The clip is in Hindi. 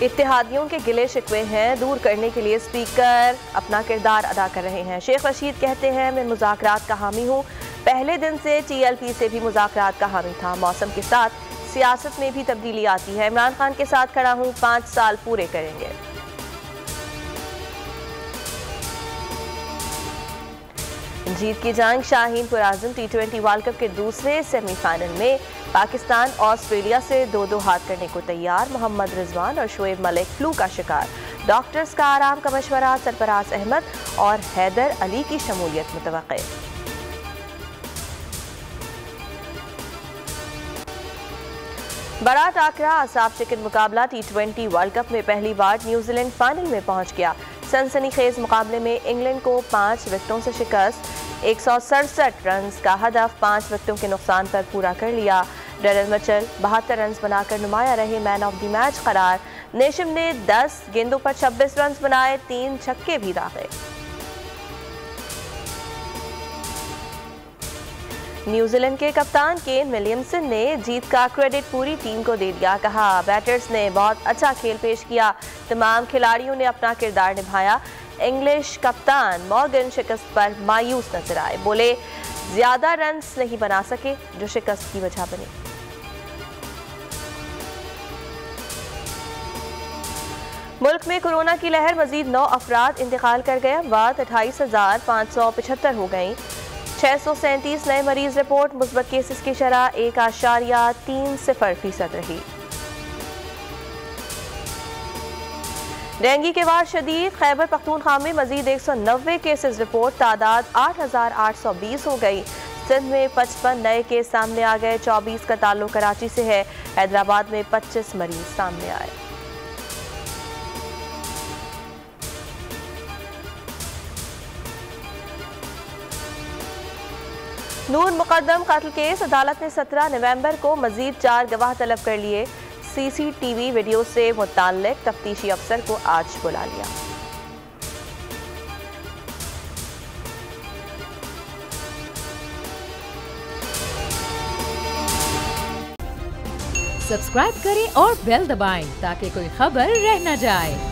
इत्तेहादियों के गिले शिकवे हैं, दूर करने के लिए स्पीकर अपना किरदार अदा कर रहे हैं। शेख रशीद कहते हैं, मैं मुज़ाकरात का हामी हूँ। पहले दिन से TLP से भी मुज़ाकरात का हामी था। मौसम के साथ सियासत में भी तब्दीली आती है। इमरान खान के साथ खड़ा हूँ, 5 साल पूरे करेंगे। जीत की जंग शाहीनपुर आजम T20 वर्ल्ड कप के दूसरे सेमीफाइनल में पाकिस्तान ऑस्ट्रेलिया से 2-2 हाथ करने को तैयार। मोहम्मद रिजवान और शोएब मलिक फ्लू का शिकार। डॉक्टर्स का आराम का मशवरा। सरफराज अहमद और हैदर अली की शमूलियत मुतवक्के। बड़ा टाकरा असाब चिकन मुकाबला T20 वर्ल्ड कप में पहली बार न्यूजीलैंड फाइनल में पहुंच गया। सनसनीखेज मुकाबले में इंग्लैंड को 5 विकेटों से शिकस्त। 167 रन का हदफ 5 विकेटों के नुकसान पर पूरा कर लिया। डरल मचल 72 रन बनाकर नुमाया रहे, मैन ऑफ द मैच करार। नेशिम ने 10 गेंदों पर 26 रन बनाए, 3 छक्के भी दागे। न्यूजीलैंड के कप्तान केन विलियमसन ने जीत का क्रेडिट पूरी टीम को दे दिया। कहा, बैटर्स ने बहुत अच्छा खेल पेश किया, तमाम खिलाड़ियों ने अपना किरदार निभाया। इंग्लिश कप्तान मॉर्गन शिकस्त पर मायूस नजर आए। बोले, ज्यादा रन्स नहीं बना सके जो शिकस्त की वजह बने। मुल्क में कोरोना की लहर, मजीद 9 अफराद इंतकाल कर गए। अमवात 28,575 हो गई। 637 नए मरीज रिपोर्ट। मुस्बत केसेस की शरह 1.30% रही। डेंगू के वार शदीद। खैबर पख्तूनख्वा में मजीद 190 केसेस रिपोर्ट। तादाद 8,820 हो गई। सिंध में 55 नए केस सामने आ गए। 24 का ताल्लुक कराची से है। हैदराबाद में 25 मरीज सामने आए। नूर मुकद्दम कत्ल केस। अदालत ने 17 नवंबर को मजीद 4 गवाह तलब कर लिए। CCTV वीडियो से मुताल्लिक तफ्तीशी अफसर को आज बुला लिया। सब्सक्राइब करें और बेल दबाएं ताकि कोई खबर रह न जाए।